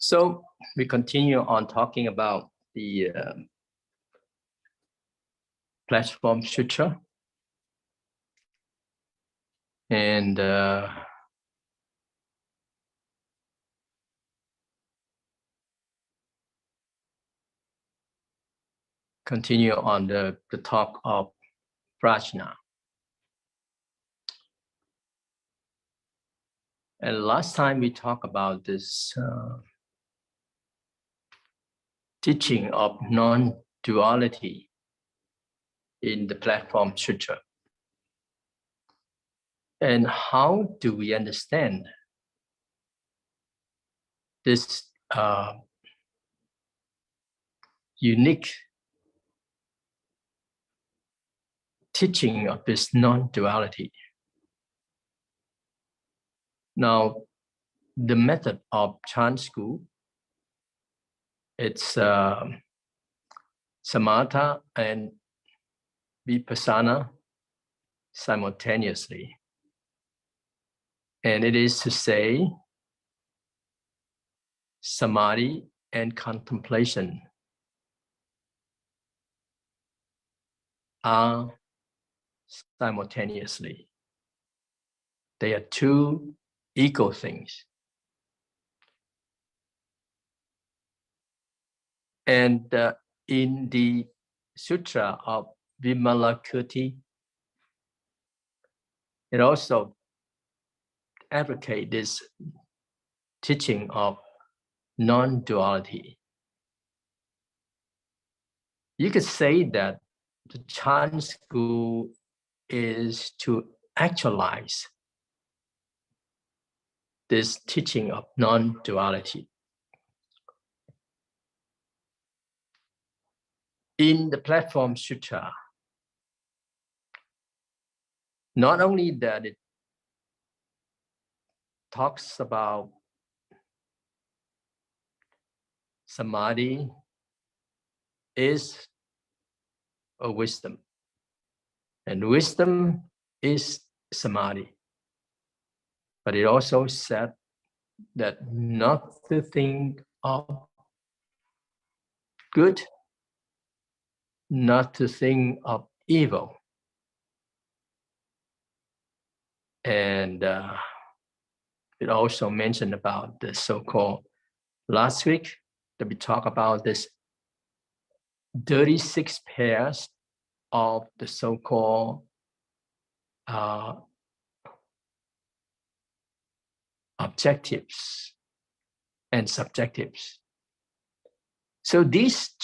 So we continue on talking about the Platform Sutra, and continue on the talk of prajna. And last time we talked about this teaching of non-duality in the Platform Sutra. And how do we understand this unique teaching of this non-duality? Now, the method of Chan school, it's samatha and vipassana simultaneously. And it is to say, samadhi and contemplation are simultaneously. They are two equal things. And in the Sutra of Vimalakirti, it also advocates this teaching of non-duality. You could say that the Chan school is to actualize this teaching of non-duality. In the Platform Sutra, not only that it talks about samadhi is a wisdom, and wisdom is samadhi. But it also said that not to think of good, not to think of evil. And it also mentioned about the so-called, last week that we talked about this 36 pairs of the so-called objectives and subjectives. So these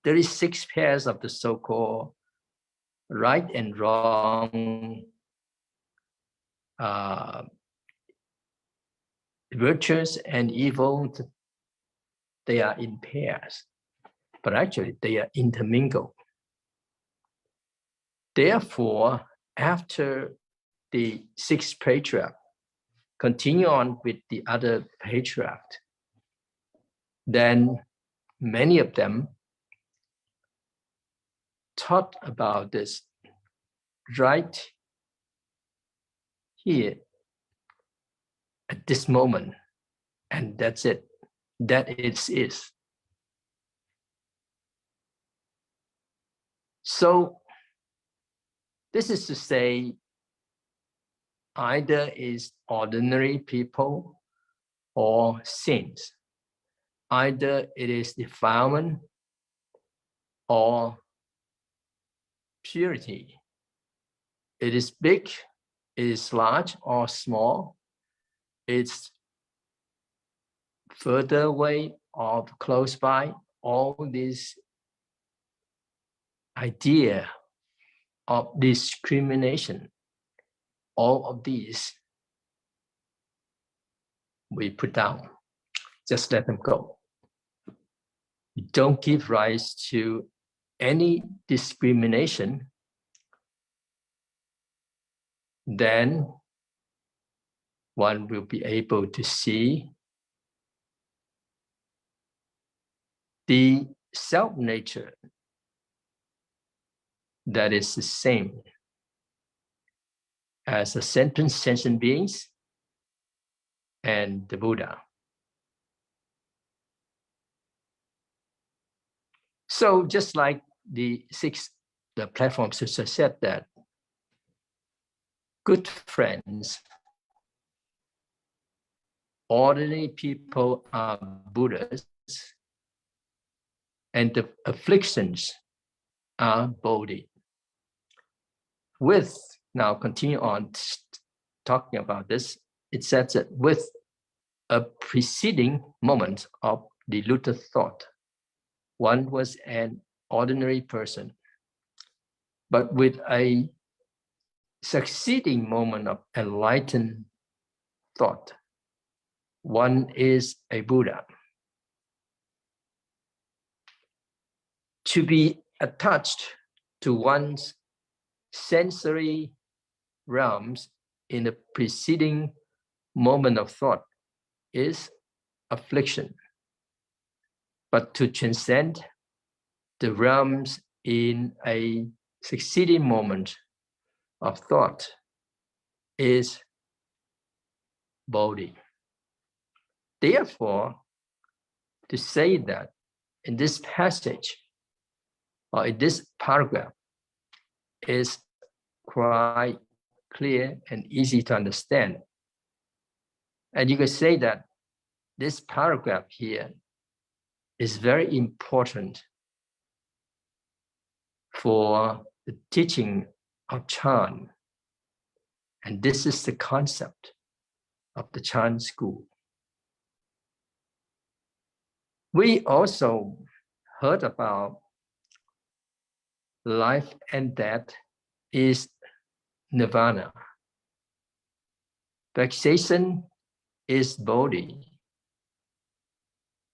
36 pairs of the so-called right and wrong virtues and evil, they are in pairs, but actually they are intermingled. Therefore, after the sixth patriarch continue on with the other patriarch, then many of them taught about this right here at this moment, and that's it. That it is. So this is to say, either is ordinary people or saints. Either it is defilement or purity. It is big, it is large or small. It's further away or close by. All this idea of discrimination, all of these we put down. Just let them go. Don't give rise to any discrimination, then one will be able to see the self-nature that is the same as the sentient beings and the Buddha. So just like the platform sister said that good friends, ordinary people are Buddhas, and the afflictions are Bodhi. Now continue on talking about this, it says that with a preceding moment of deluded thought, one was an ordinary person, but with a succeeding moment of enlightened thought, one is a Buddha. To be attached to one's sensory realms in the preceding moment of thought is affliction. But to transcend the realms in a succeeding moment of thought is Bodhi. Therefore, to say that in this passage or in this paragraph is quite clear and easy to understand. And you can say that this paragraph here is very important for the teaching of Chan. And this is the concept of the Chan school. We also heard about life and death is nirvana. Vexation is Bodhi.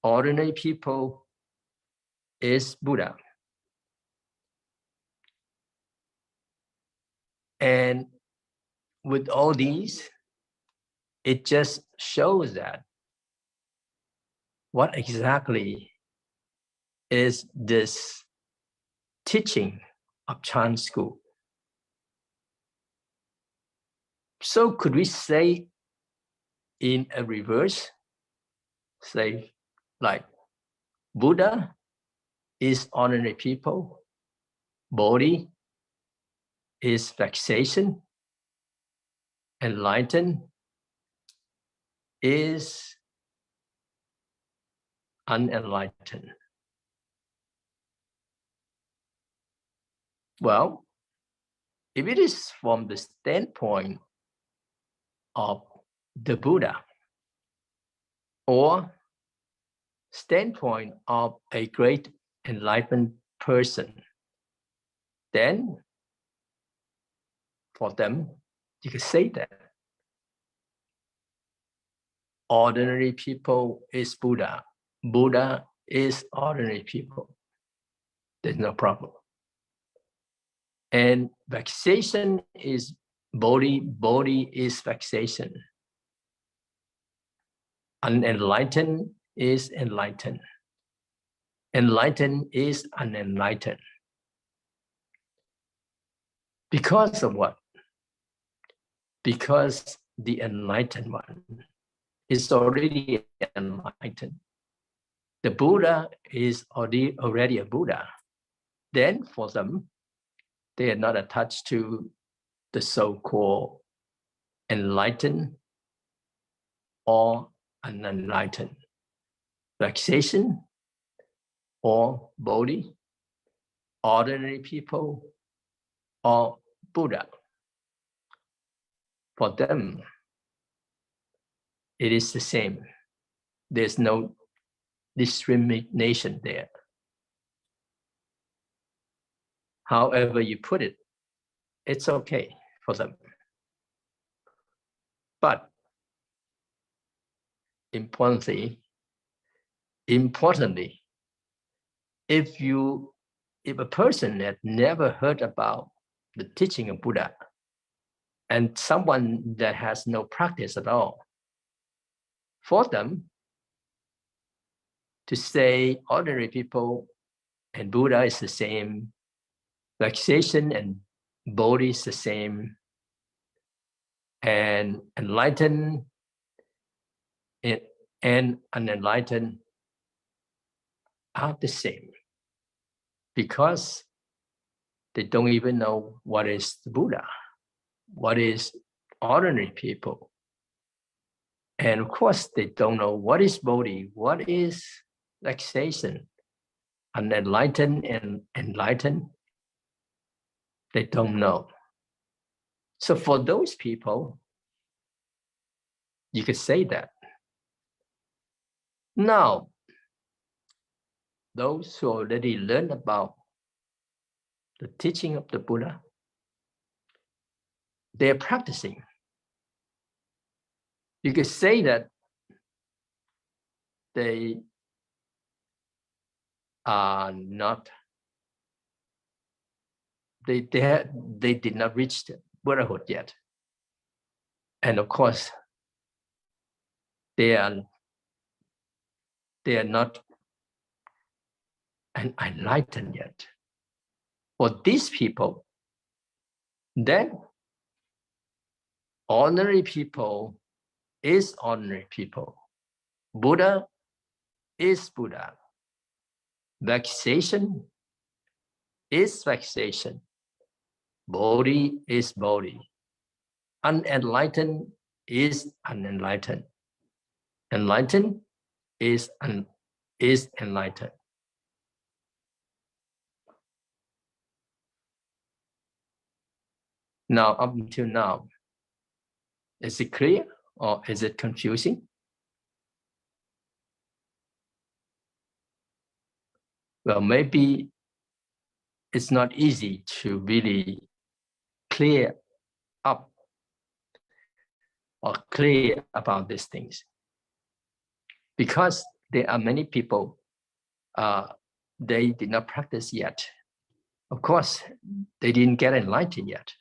Ordinary people is Buddha. And with all these, it just shows that what exactly is this teaching of Chan school. So could we say in a reverse, say like Buddha is ordinary people, Bodhi is vexation, enlightened is unenlightened. Well, if it is from the standpoint of the Buddha or standpoint of a great enlightened person, then for them, you can say that ordinary people is Buddha. Buddha is ordinary people. There's no problem. And vexation is Bodhi. Bodhi is vexation. Unenlightened is enlightened. Enlightened is unenlightened. Because of what? Because the enlightened one is already enlightened. The Buddha is already a Buddha. Then for them, they are not attached to the so-called enlightened or unenlightened, vexation or Bodhi, ordinary people or Buddha. For them, it is the same. There's no discrimination there. However you put it, it's okay for them. But importantly, if a person had never heard about the teaching of Buddha and someone that has no practice at all, for them to say ordinary people and Buddha is the same, vexation and Bodhi is the same, and enlightened and unenlightened are the same. because they don't even know what is the Buddha, what is ordinary people. And of course, they don't know what is Bodhi, what is relaxation, unenlightened and enlightened. They don't know. So for those people, you could say that. Now, those who already learned about the teaching of the Buddha, they're practicing. You could say that they are not, they did not reach the Buddhahood yet. And of course, they are not enlightened yet. For these people, then ordinary people is ordinary people. Buddha is Buddha. Vexation is vexation. Bodhi is Bodhi. Unenlightened is unenlightened. Enlightened is enlightened. Now, up until now, is it clear or is it confusing? Well, maybe it's not easy to really clear up or clear about these things, because there are many people, they did not practice yet. Of course, they didn't get enlightened yet.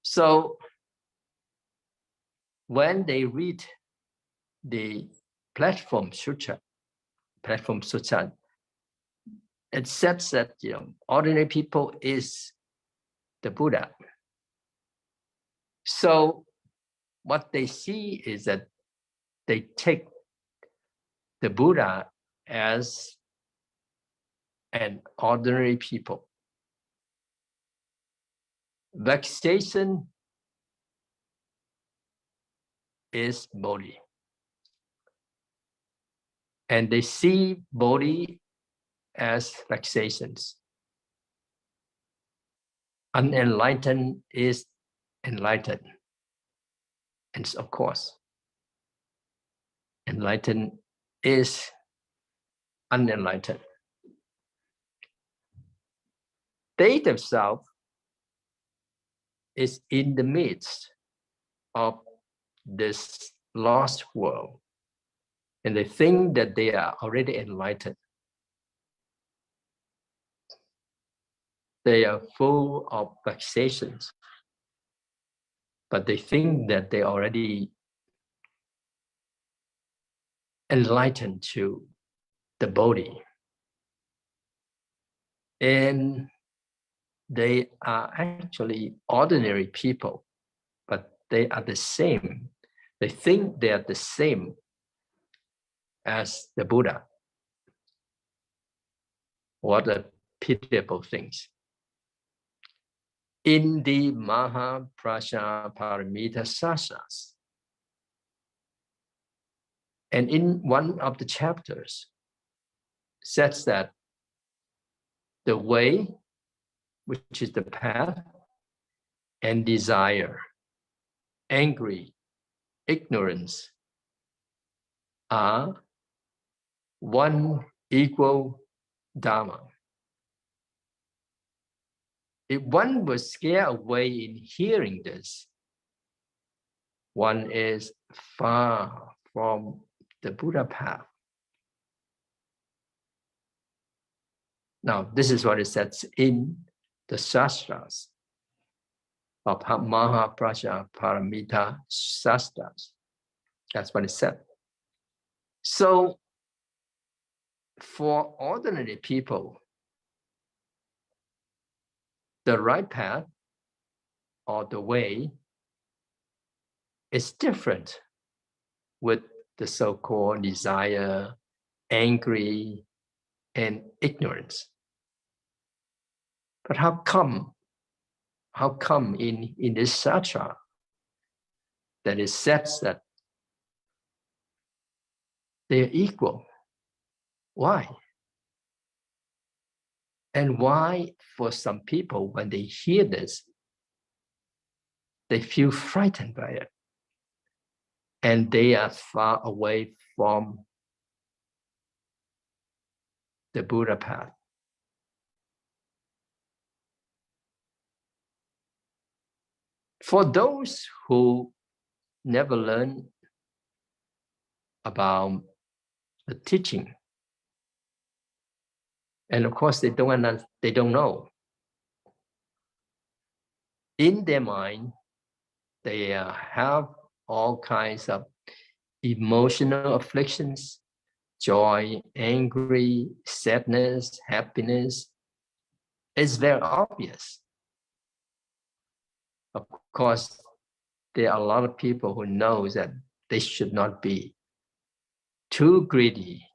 So when they read the Platform Sutra, it says that ordinary people is the Buddha. So what they see is that they take the Buddha as an ordinary people. Vexation is Bodhi. And they see Bodhi as vexations. Unenlightened is enlightened. And of course, enlightened is unenlightened. They themselves is in the midst of this lost world, and they think that they are already enlightened. They are full of vexations, but they think that they already enlightened to the Bodhi. And they are actually ordinary people, but they are the same. They think they are the same as the Buddha. What a pitiable things. In the Mahaprajnaparamita Sastras, and in one of the chapters, says that the way, which is the path, and desire, angry, ignorance, are one equal Dharma. If one was scared away in hearing this, one is far from the Buddha path. Now, this is what it says in the Shastras of Mahaprajnaparamita Shastras. That's what it said. So, for ordinary people, the right path or the way is different with the so-called desire, angry, and ignorance. But how come in this Sutra that it says that they're equal? Why? And why, for some people, when they hear this, they feel frightened by it, and they are far away from the Buddha path? For those who never learn about the teaching, and of course they don't know, in their mind they have all kinds of emotional afflictions, joy, angry, sadness, happiness. It's very obvious. Of course, there are a lot of people who know that they should not be too greedy.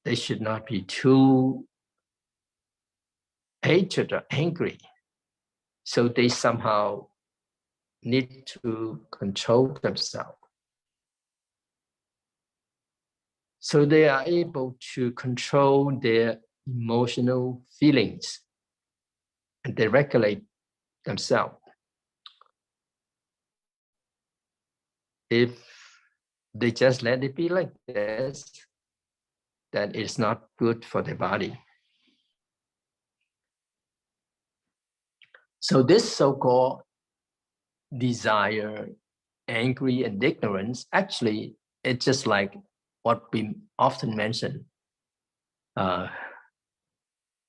They should not be too hatred or angry. So they somehow need to control themselves. So they are able to control their emotional feelings, and they regulate themselves. If they just let it be like this, then it's not good for the body. So this so-called desire, angry, and ignorance, actually, it's just like what we often mention,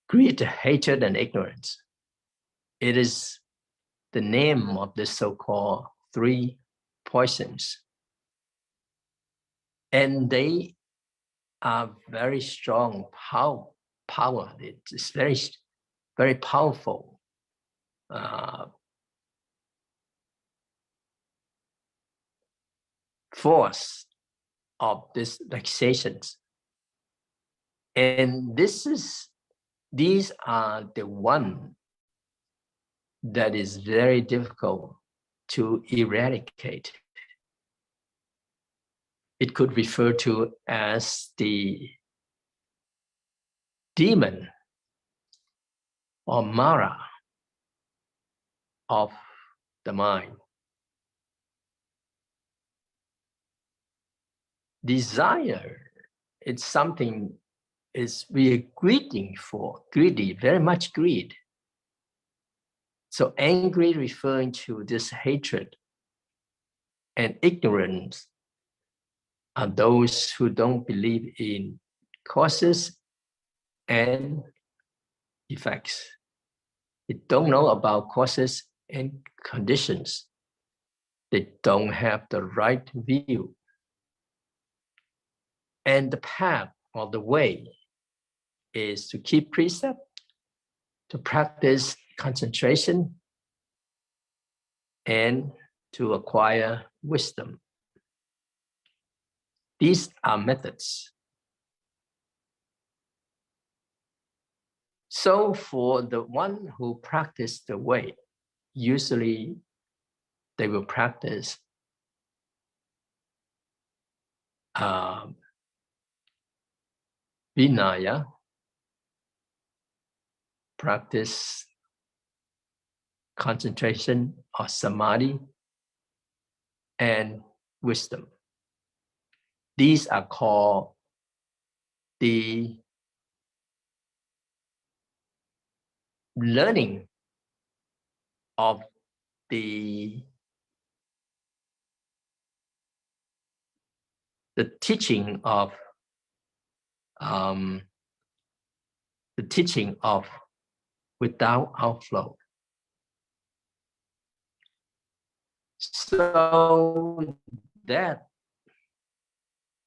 greed, hatred, and ignorance. It is the name of the so-called three poisons. And they are very strong power. It's very, very powerful force of these vexations. And these are the one that is very difficult to eradicate. It could refer to as the demon or Mara of the mind. Desire, it's something we are greedy, very much greed. So angry referring to this hatred, and ignorance are those who don't believe in causes and effects. They don't know about causes and conditions. They don't have the right view. And the path or the way is to keep precept, to practice concentration, and to acquire wisdom. These are methods. So for the one who practice the way, usually they will practice Vinaya, practice concentration or samadhi, and wisdom. These are called the learning of the teaching of without outflow. So that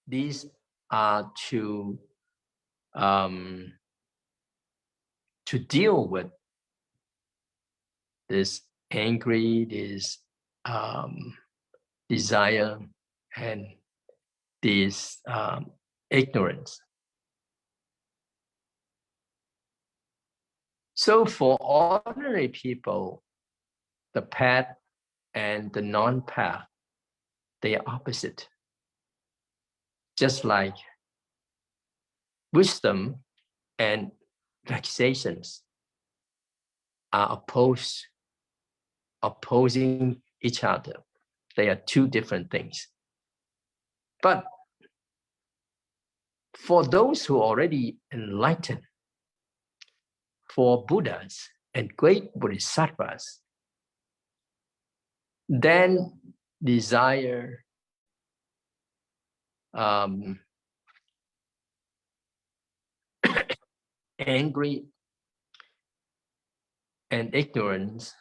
these are to deal with this angry, this desire, and this ignorance. So for ordinary people, the path and the non-path, they are opposite. Just like wisdom and vexations are opposing each other. They are two different things. But for those who are already enlightened, for Buddhas and great Bodhisattvas, then desire, angry, and ignorance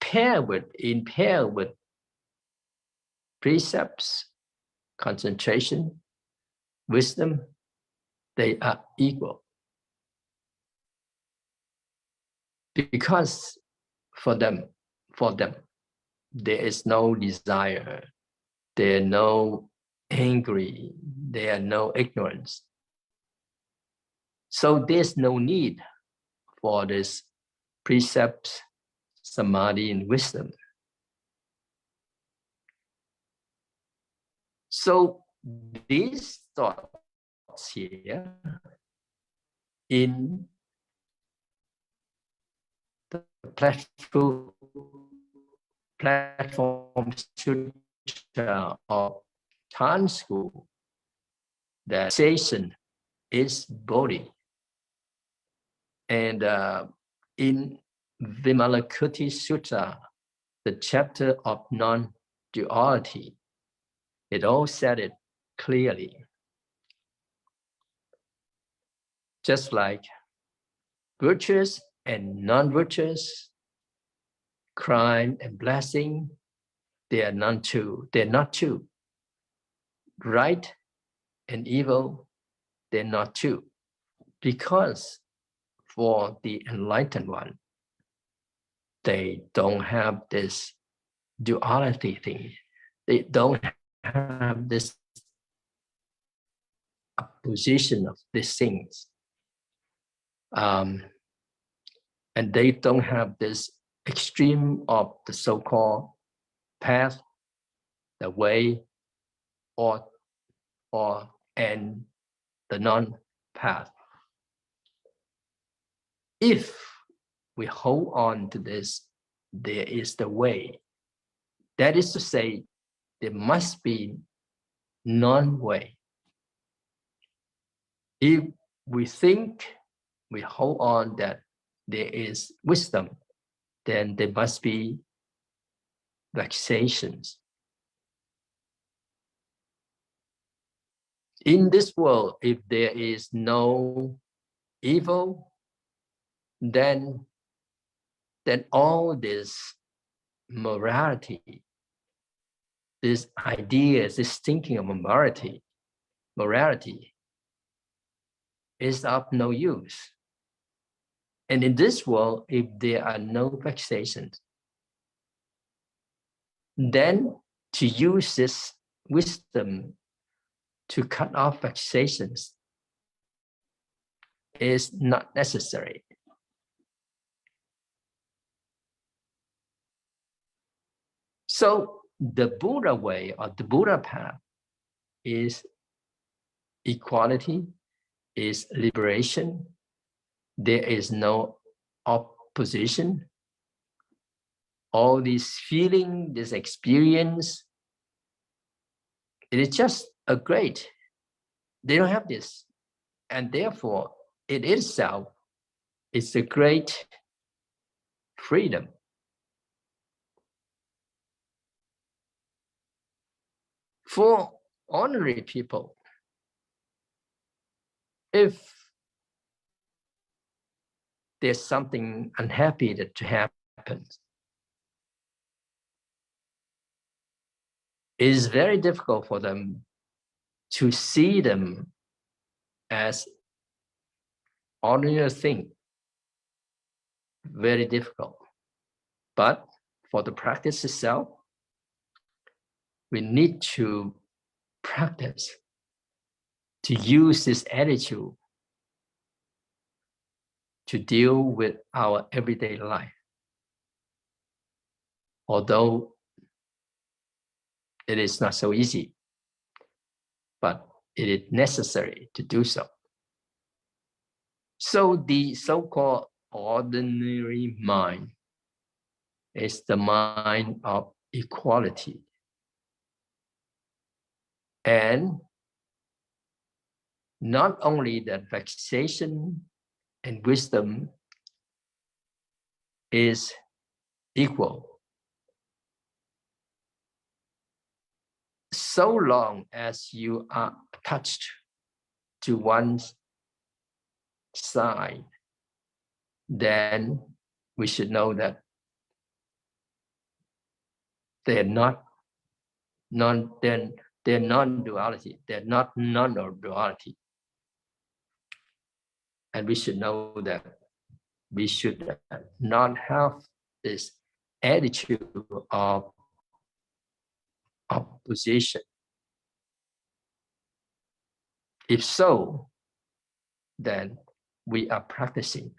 pair with precepts, concentration, wisdom, they are equal. Because for them, there is no desire, there are no angry, there are no ignorance. So there's no need for this precepts, samadhi, and wisdom. So these thoughts here in the platform Sutra of Chan school, that sensation is body. And in Vimalakirti Sutra, the chapter of non-duality, it all said it clearly. Just like virtuous and non-virtuous, crime and blessing, they are not two. They're not two. Right and evil, they're not two. Because for the enlightened one, they don't have this duality thing. They don't have this opposition of these things. And they don't have this extreme of the so-called path, the way, and the non-path. If we hold on to this, there is the way. That is to say, there must be non-way. If we think, we hold on that there is wisdom, then there must be vexations. In this world, if there is no evil, then all this morality, this ideas, this thinking of morality is of no use. And in this world, if there are no vexations, then to use this wisdom to cut off vexations is not necessary. So the Buddha way or the Buddha path is equality, is liberation. There is no opposition. All this feeling, this experience, it is just a great. They don't have this. And therefore, it itself is a great freedom. For ordinary people, if there's something unhappy that happens, it is very difficult for them to see them as ordinary thing. Very difficult. But for the practice itself, we need to practice to use this attitude to deal with our everyday life. Although it is not so easy, but it is necessary to do so. So the so-called ordinary mind is the mind of equality. And not only that vexation and wisdom is equal, so long as you are attached to one side, then we should know that they're non-duality. They're not non-duality. And we should know that we should not have this attitude of opposition. If so, then we are practicing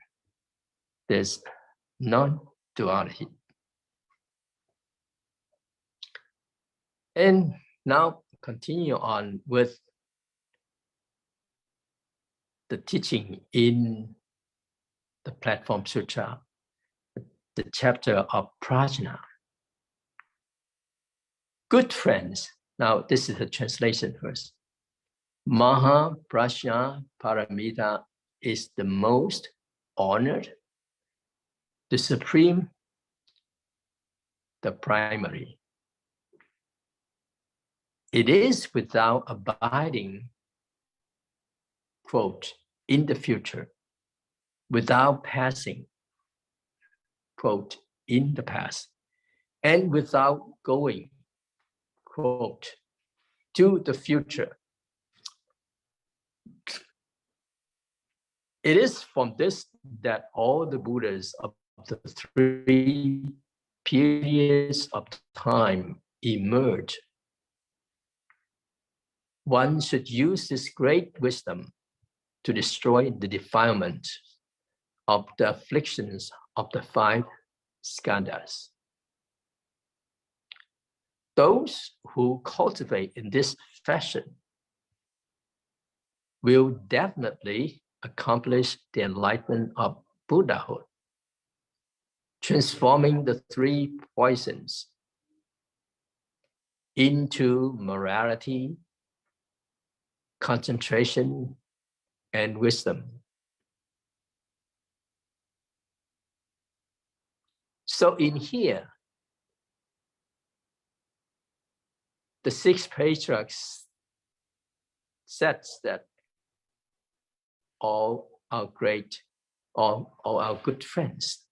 this non-duality. And now continue on with the teaching in the Platform Sutra, the chapter of prajna. Good friends. Now this is the translation first. Maha prajna paramita is the most honored, the supreme, the primary. It is without abiding, quote, in the future, without passing, quote, in the past, and without going, quote, to the future. It is from this that all the Buddhas of the three periods of time emerge. One should use this great wisdom to destroy the defilement of the afflictions of the five skandhas. Those who cultivate in this fashion will definitely accomplish the enlightenment of Buddhahood, transforming the three poisons into morality, concentration, and wisdom. So in here, the six patriarchs says that all our good friends,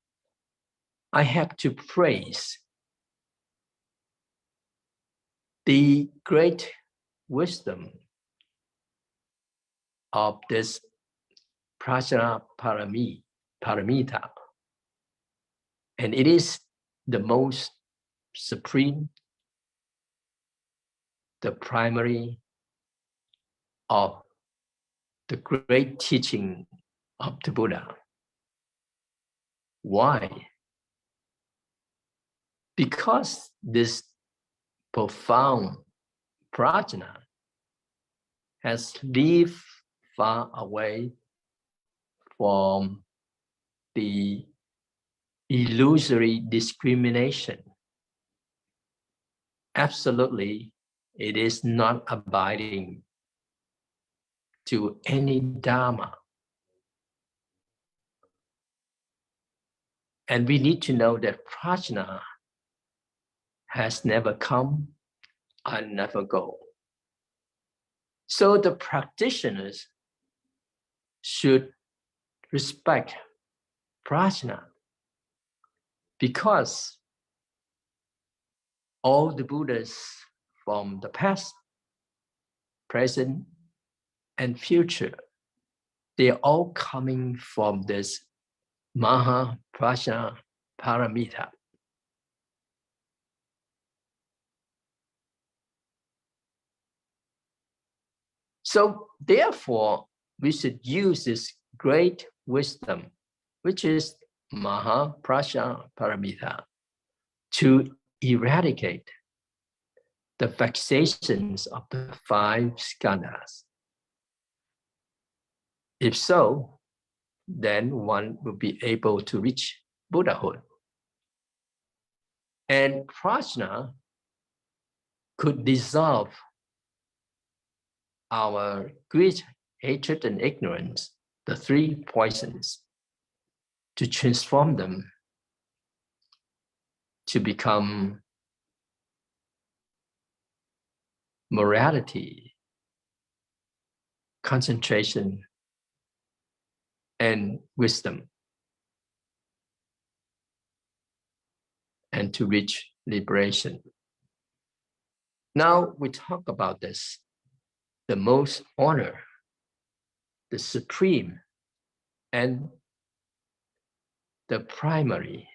I have to praise the great wisdom of this prajna paramita. And it is the most supreme, the primary of the great teaching of the Buddha. Why? Because this profound prajna has lived far away from the illusory discrimination. Absolutely, it is not abiding to any Dharma. And we need to know that prajna has never come and never go. So the practitioners should respect prajna, because all the Buddhas from the past, present, and future, they are all coming from this Maha Prajna Paramita. So therefore, we should use this great wisdom which is Mahaprajna Paramita, to eradicate the vexations of the 5 skandhas. If so, then one will be able to reach Buddhahood. And prajna could dissolve our greed, hatred, and ignorance, the 3 poisons, to transform them to become morality, concentration, and wisdom, and to reach liberation. Now we talk about this, the most honor, the supreme, and the primary.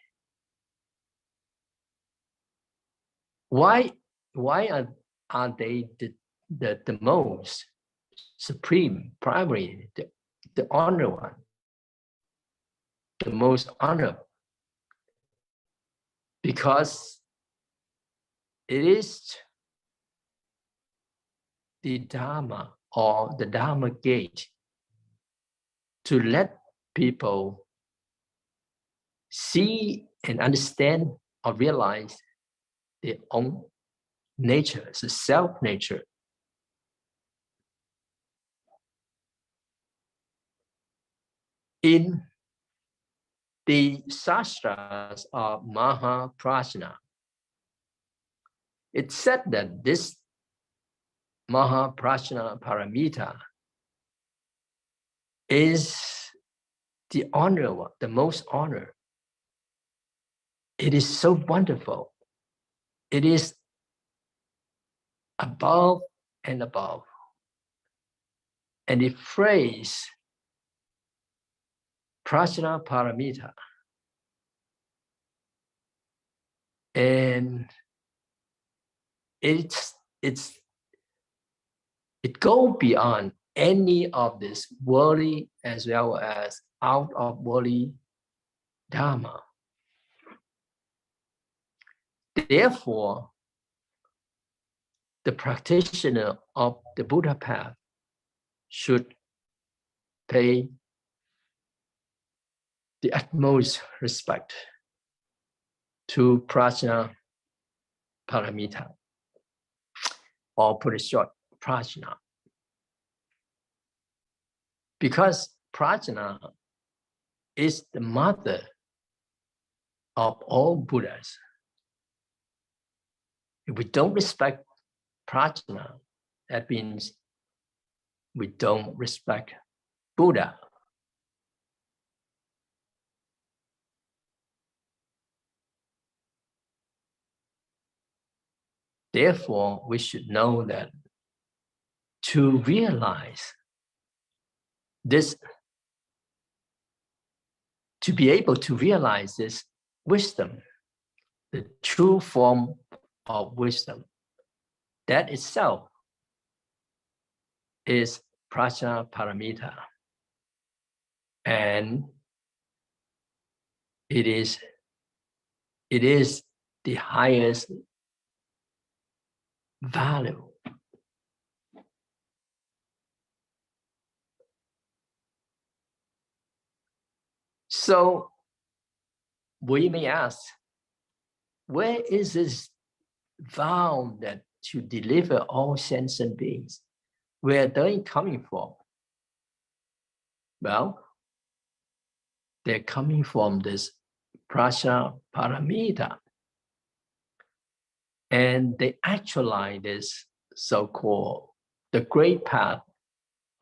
Why are they the most supreme, primary, the honor one, the most honor? Because it is the Dharma, or the Dharma gate, to let people see and understand or realize their own nature, it's a self-nature. In the Shastras of Mahaprajna, it said that this Mahaprajna Paramita is the honor one, the most honor. It is so wonderful. It is above and above. And it phrase Prajna Paramita. And it goes beyond any of this worldly as well as out of worldly Dharma. Therefore, the practitioner of the Buddha path should pay the utmost respect to Prajna Paramita, or put it short, Prajna. Because Prajna is the mother of all Buddhas. If we don't respect Prajna, that means we don't respect Buddha. Therefore, we should know that to realize this, to be able to realize this wisdom, the true form of wisdom, that itself is Prajna Paramita. And it is the highest value. So we may ask, where is this vow that to deliver all sentient beings? Where are they coming from? Well, they're coming from this Prajna Paramita. And they actualize this so-called the great path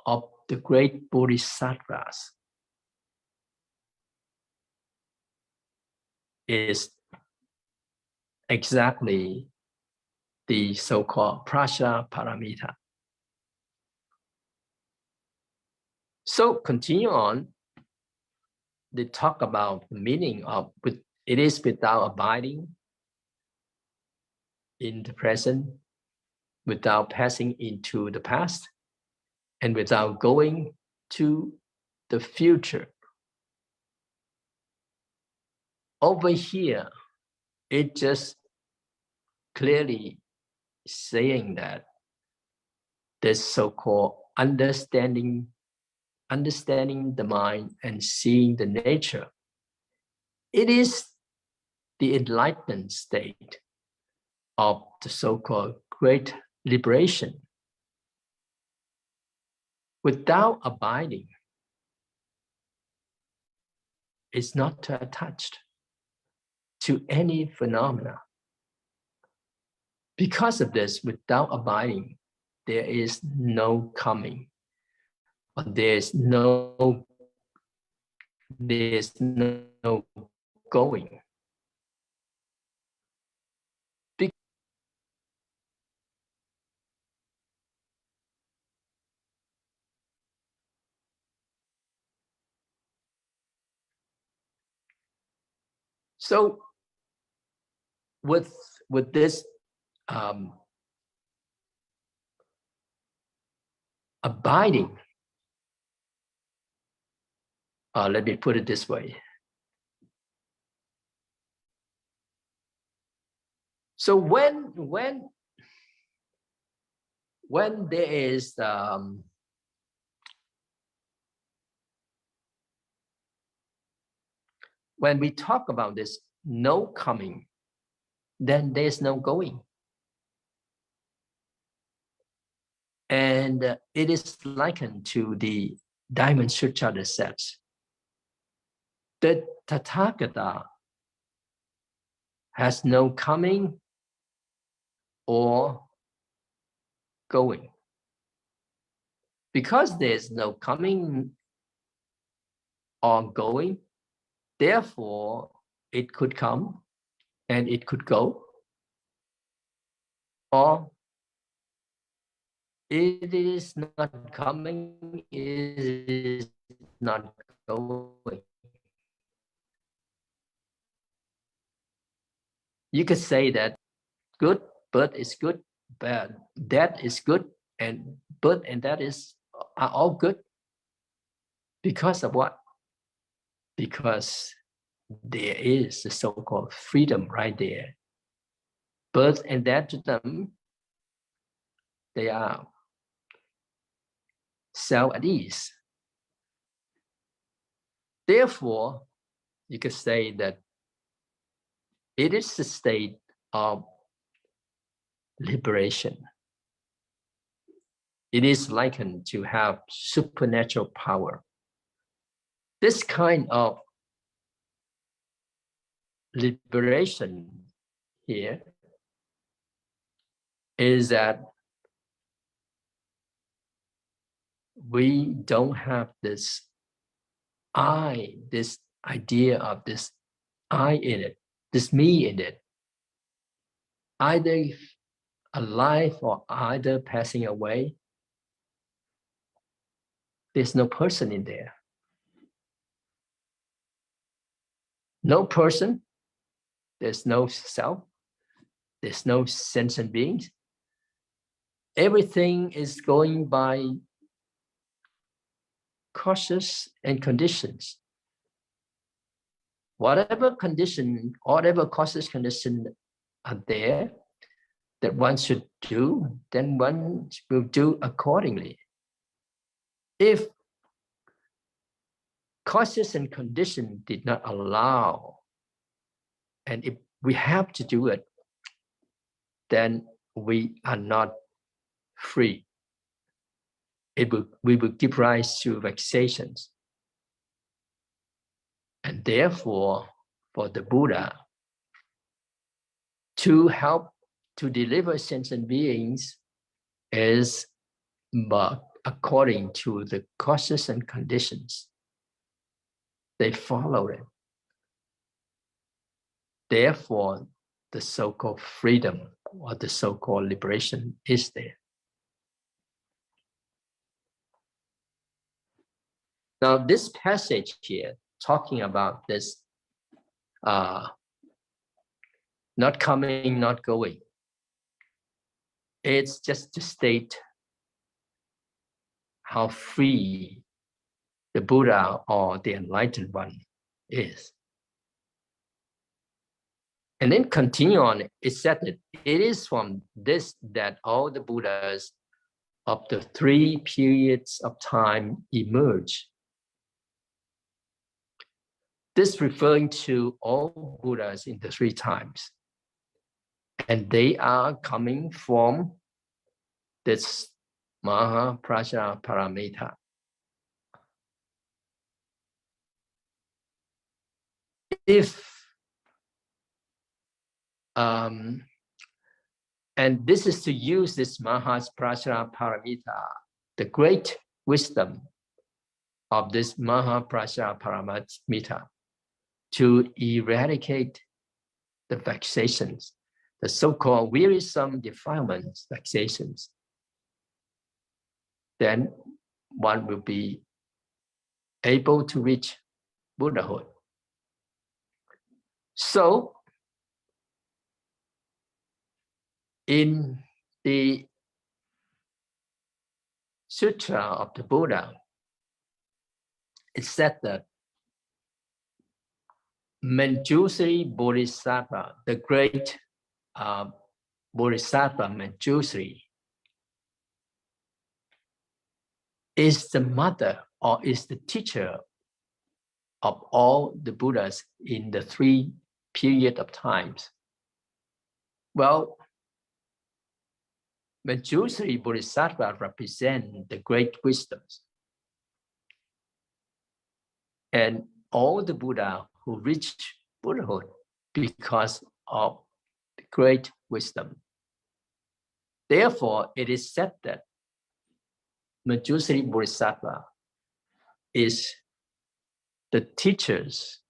of the great Bodhisattvas. Is exactly the so-called Prajna Paramita. So continue on, they talk about the meaning of it is without abiding in the present, without passing into the past, and without going to the future. over here, it just clearly saying that this so-called understanding the mind and seeing the nature, it is the enlightened state of the so-called great liberation. Without abiding, it's not attached to any phenomena. Because of this, without abiding, there is no coming, or there's no going. So with this abiding, let me put it this way. So when there is when we talk about this no coming, then there's no going. And it is likened to the Diamond Sutra that says, the Tathagata has no coming or going. Because there's no coming or going, therefore it could come and it could go, or it is not coming, it is not going. You could say that good, birth is good, bad, that is good, and birth and that are all good. Because of what? Because there is the so-called freedom right there. Birth and that to them, they are self at ease. Therefore, you could say that it is the state of liberation. It is likened to have supernatural power. This kind of liberation here is that we don't have this I, this idea of this I in it, this me in it, either alive or either passing away. There's no person in there. No person, there's no self, there's no sentient beings. Everything is going by causes and conditions. Whatever condition, whatever causes conditions are there that one should do, then one will do accordingly. If causes and conditions did not allow, and if we have to do it, then we are not free. We will give rise to vexations. And therefore, for the Buddha to help to deliver sentient beings is but according to the causes and conditions. They follow it. Therefore, the so-called freedom or the so-called liberation is there. Now, this passage here, talking about this not coming, not going, it's just to state how free the Buddha or the enlightened one is. And then continue on, it said that it is from this that all the Buddhas of the 3 periods of time emerge. This referring to all Buddhas in the 3 times. And they are coming from this Mahaprajnaparamita. If and this is to use this Mahaprajnaparamita, the great wisdom of this Mahaprajnaparamita, to eradicate the vexations, the so-called wearisome defilements, vexations. Then one will be able to reach Buddhahood. So, in the Sutra of the Buddha, it said that Manjusri Bodhisattva, the great Bodhisattva Manjusri, is the mother or is the teacher of all the Buddhas in the 3 periods of times. Well, Manjusri Bodhisattva represent the great wisdoms. And all the Buddha who reached Buddhahood because of the great wisdom. Therefore, it is said that Manjusri Bodhisattva is the teachers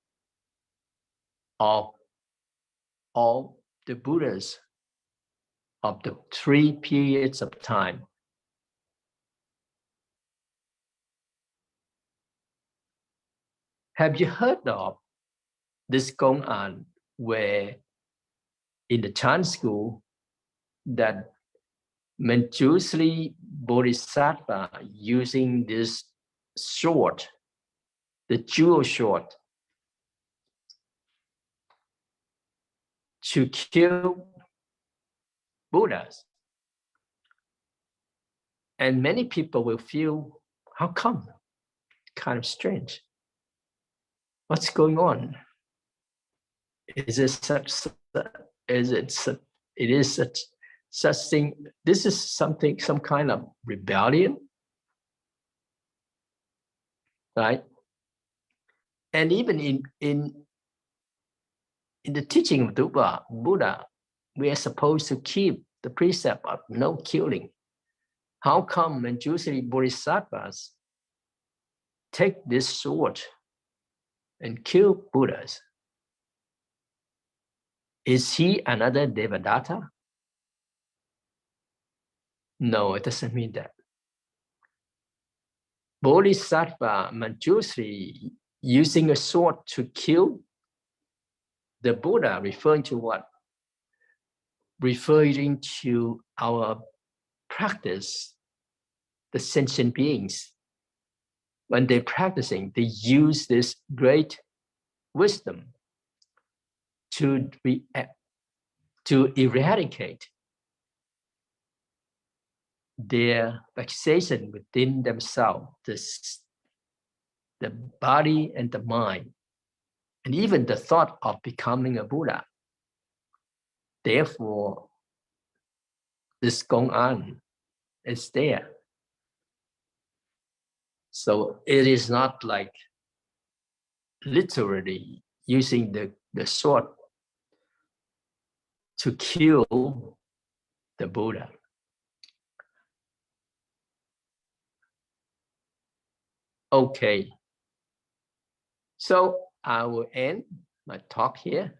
of all the Buddhas of the 3 periods of time. Have you heard of this Gong'an where in the Chan school that Manjusri Bodhisattva using this sword, the jewel sword, to kill Buddhas? And many people will feel, how come? Kind of strange. What's going on? Is it such? It is such thing. This is something, some kind of rebellion, right? And even in the teaching of the Buddha, we are supposed to keep the precept of no killing. How come Manjusri Bodhisattvas take this sword and kill Buddhas? Is he another Devadatta? No, it doesn't mean that. Bodhisattva Manjusri using a sword to kill the Buddha, referring to what? Referring to our practice, the sentient beings. When they're practicing, they use this great wisdom to eradicate their vexation within themselves, the body and the mind, and even the thought of becoming a Buddha. Therefore, this Gong'an is there. So it is not like literally using the sword to kill the Buddha. Okay. So I will end my talk here.